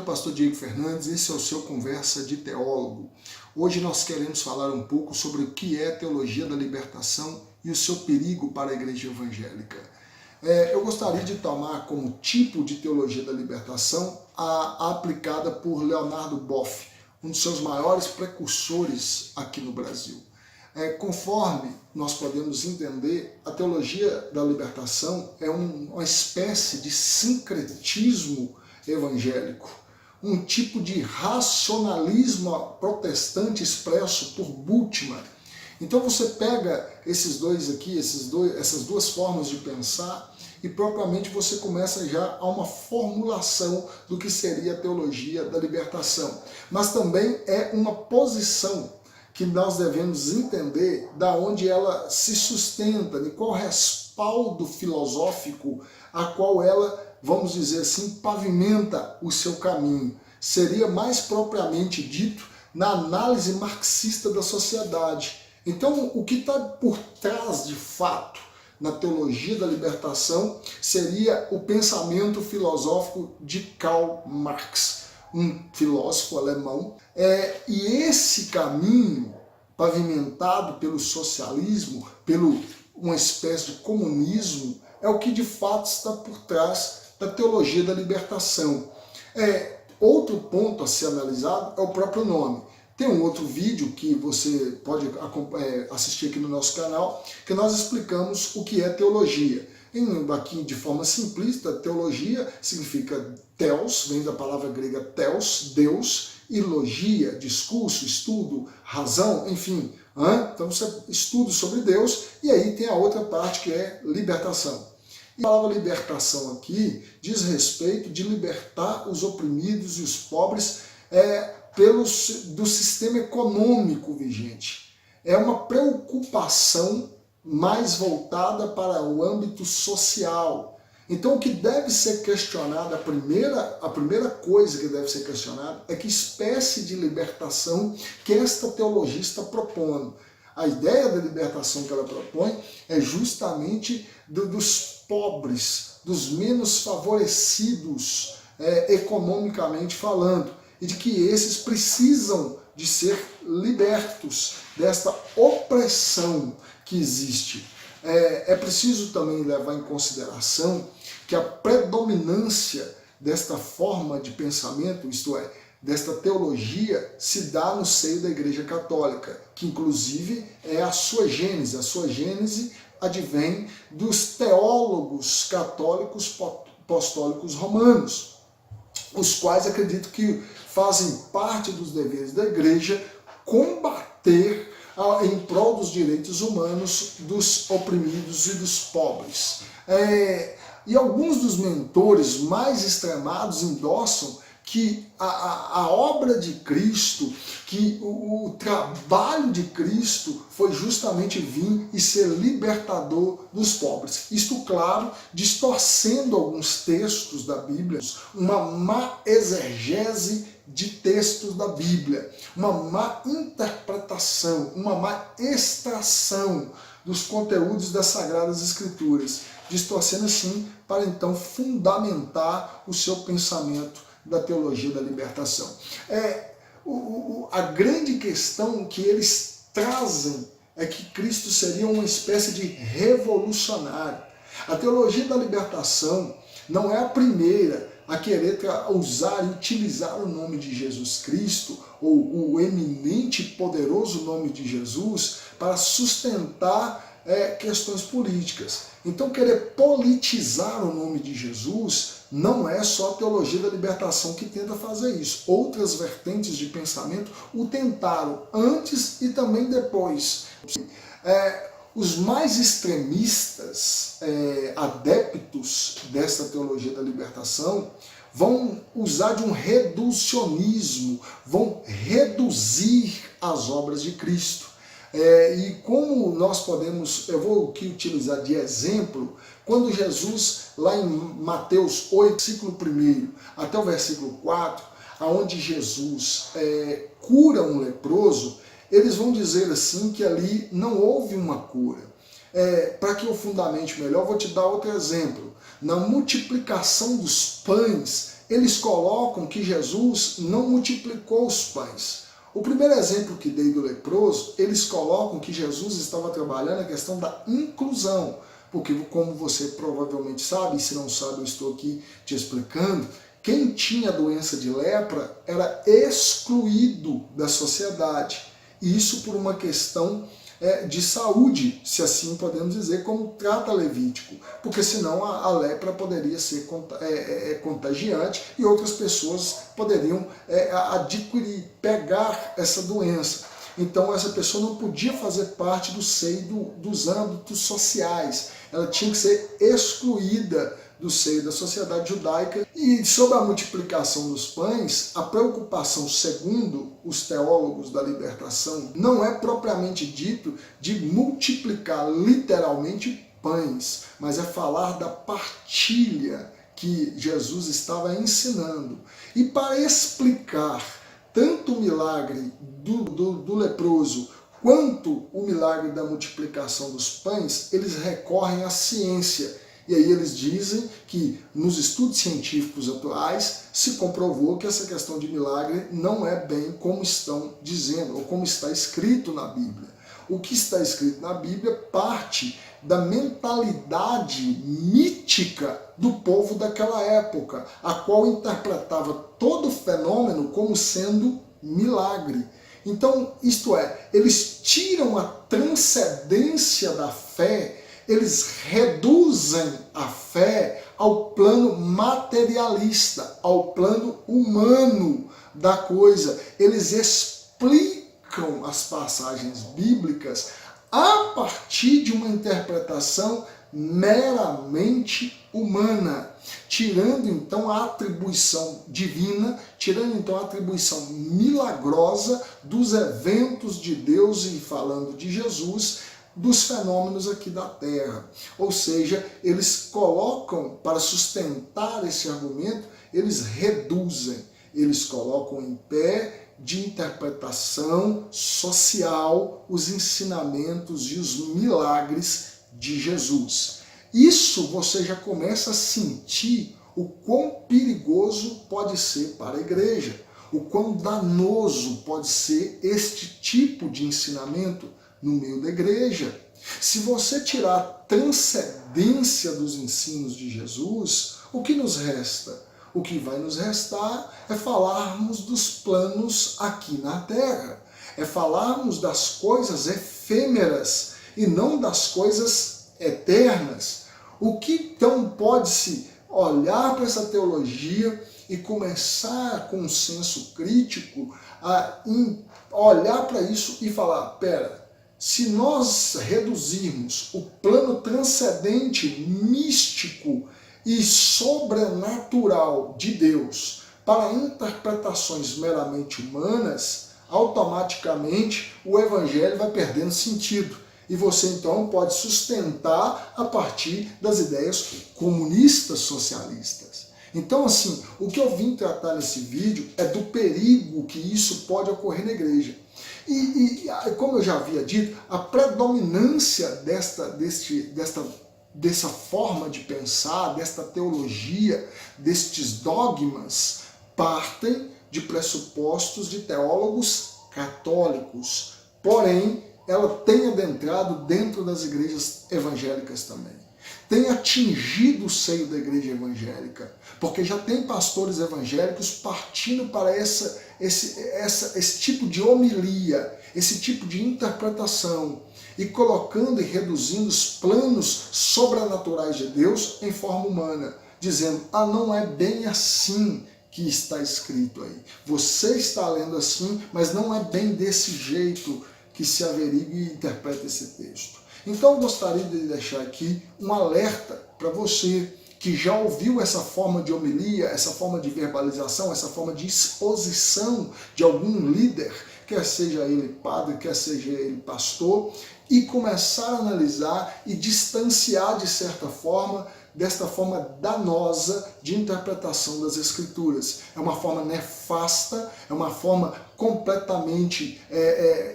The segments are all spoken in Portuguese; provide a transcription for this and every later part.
pastor Diego Fernandes, esse é o seu Conversa de Teólogo. Hoje nós queremos falar um pouco sobre o que é teologia da libertação e o seu perigo para a igreja evangélica. Eu gostaria de tomar como tipo de teologia da libertação a aplicada por Leonardo Boff, um dos seus maiores precursores aqui no Brasil. Conforme nós podemos entender, a teologia da libertação é uma espécie de sincretismo evangélico, um tipo de racionalismo protestante expresso por Bultmann. Então você pega esses dois aqui, essas duas formas de pensar e propriamente você começa já a uma formulação do que seria a teologia da libertação. Mas também é uma posição que nós devemos entender da onde ela se sustenta, de qual respaldo filosófico a qual ela, vamos dizer assim, pavimenta o seu caminho. Seria mais propriamente dito na análise marxista da sociedade. Então, o que está por trás de fato na teologia da libertação seria o pensamento filosófico de Karl Marx, um filósofo alemão, e esse caminho pavimentado pelo socialismo, pelo uma espécie de comunismo, é o que de fato está por trás da teologia da libertação. Outro ponto a ser analisado é o próprio nome. Tem um outro vídeo que você pode assistir aqui no nosso canal, que nós explicamos o que é teologia. Aqui de forma simplista, teologia significa theos, vem da palavra grega theos, Deus, e logia, discurso, estudo, razão, enfim. Então você estuda sobre Deus, e aí tem a outra parte que é libertação. E a palavra libertação aqui diz respeito de libertar os oprimidos e os pobres do sistema econômico vigente. É uma preocupação mais voltada para o âmbito social. Então o que deve ser questionado, a primeira coisa que deve ser questionada é que espécie de libertação que esta teologia está propondo. A ideia da libertação que ela propõe é justamente dos pobres, dos menos favorecidos economicamente falando, e de que esses precisam de ser libertos desta opressão que existe. É preciso também levar em consideração que a predominância desta forma de pensamento, isto é, desta teologia, se dá no seio da Igreja Católica, que inclusive é a sua gênese. A sua gênese advém dos teólogos católicos apostólicos romanos, os quais acredito que fazem parte dos deveres da Igreja combater em prol dos direitos humanos dos oprimidos e dos pobres. E alguns dos mentores mais extremados endossam que a obra de Cristo, que o trabalho de Cristo foi justamente vir e ser libertador dos pobres. Isto, claro, distorcendo alguns textos da Bíblia, uma má exegese de textos da Bíblia, uma má interpretação, uma má extração dos conteúdos das Sagradas Escrituras, distorcendo assim para então fundamentar o seu pensamento da teologia da libertação. A grande questão que eles trazem é que Cristo seria uma espécie de revolucionário. A teologia da libertação não é a primeira a querer usar e utilizar o nome de Jesus Cristo, ou o eminente e poderoso nome de Jesus, para sustentar questões políticas. Então querer politizar o nome de Jesus não é só a teologia da libertação que tenta fazer isso. Outras vertentes de pensamento o tentaram antes e também depois. Os mais extremistas, adeptos dessa teologia da libertação, vão usar de um reducionismo, vão reduzir as obras de Cristo. E como nós podemos, eu vou aqui utilizar de exemplo, quando Jesus, lá em Mateus 8, versículo 1 até o versículo 4, onde Jesus cura um leproso, eles vão dizer assim que ali não houve uma cura. Para que eu fundamente melhor, vou te dar outro exemplo. Na multiplicação dos pães eles colocam que Jesus não multiplicou os pães. O primeiro exemplo que dei do leproso, eles colocam que Jesus estava trabalhando a questão da inclusão, porque como você provavelmente sabe, e se não sabe eu estou aqui te explicando, quem tinha doença de lepra era excluído da sociedade, e isso por uma questão de saúde, se assim podemos dizer, como trata Levítico, porque senão a lepra poderia ser contagiante e outras pessoas poderiam adquirir, pegar essa doença. Então essa pessoa não podia fazer parte do seio dos âmbitos sociais, ela tinha que ser excluída do seio da sociedade judaica. E sobre a multiplicação dos pães, a preocupação, segundo os teólogos da libertação, não é propriamente dito de multiplicar literalmente pães, mas é falar da partilha que Jesus estava ensinando. E para explicar tanto o milagre do leproso quanto o milagre da multiplicação dos pães, eles recorrem à ciência. E aí eles dizem que nos estudos científicos atuais se comprovou que essa questão de milagre não é bem como estão dizendo, ou como está escrito na Bíblia. O que está escrito na Bíblia parte da mentalidade mítica do povo daquela época, a qual interpretava todo fenômeno como sendo milagre. Então, isto é, eles tiram a transcendência da fé, eles reduzem a fé ao plano materialista, ao plano humano da coisa. Eles explicam as passagens bíblicas a partir de uma interpretação meramente humana, tirando então a atribuição divina, tirando então a atribuição milagrosa dos eventos de Deus e falando de Jesus, dos fenômenos aqui da Terra. Ou seja, eles colocam, para sustentar esse argumento, eles reduzem, eles colocam em pé de interpretação social os ensinamentos e os milagres de Jesus. Isso você já começa a sentir o quão perigoso pode ser para a igreja, o quão danoso pode ser este tipo de ensinamento no meio da igreja. Se você tirar a transcendência dos ensinos de Jesus, o que nos resta? O que vai nos restar é falarmos dos planos aqui na Terra, é falarmos das coisas efêmeras e não das coisas eternas. O que então pode-se olhar para essa teologia e começar com um senso crítico a olhar para isso e falar, pera, se nós reduzirmos o plano transcendente, místico e sobrenatural de Deus para interpretações meramente humanas, automaticamente o evangelho vai perdendo sentido. E você então pode sustentar a partir das ideias comunistas socialistas. Então, assim, o que eu vim tratar nesse vídeo é do perigo que isso pode ocorrer na igreja. E como eu já havia dito, a predominância dessa forma de pensar, desta teologia, destes dogmas, partem de pressupostos de teólogos católicos. Porém, ela tem adentrado dentro das igrejas evangélicas também. Tem atingido o seio da igreja evangélica, porque já tem pastores evangélicos partindo para esse tipo de homilia, esse tipo de interpretação, e colocando e reduzindo os planos sobrenaturais de Deus em forma humana, dizendo, não é bem assim que está escrito aí. Você está lendo assim, mas não é bem desse jeito que se averiga e interpreta esse texto. Então eu gostaria de deixar aqui um alerta para você que já ouviu essa forma de homilia, essa forma de verbalização, essa forma de exposição de algum líder, quer seja ele padre, quer seja ele pastor, e começar a analisar e distanciar de certa forma desta forma danosa de interpretação das Escrituras. É uma forma nefasta, é uma forma completamente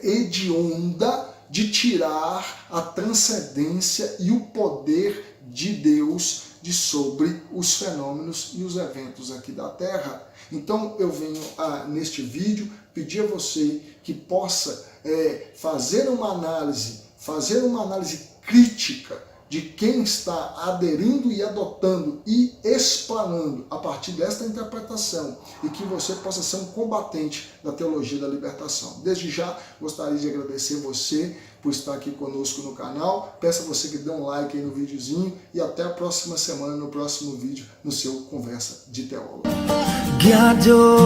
hedionda de tirar a transcendência e o poder de Deus sobre os fenômenos e os eventos aqui da Terra. Então eu venho neste vídeo pedir a você que possa fazer uma análise crítica de quem está aderindo e adotando e explanando a partir desta interpretação, e que você possa ser um combatente da teologia da libertação. Desde já, gostaria de agradecer você por estar aqui conosco no canal. Peço a você que dê um like aí no videozinho e até a próxima semana, no próximo vídeo, no seu Conversa de Teólogo. Gado,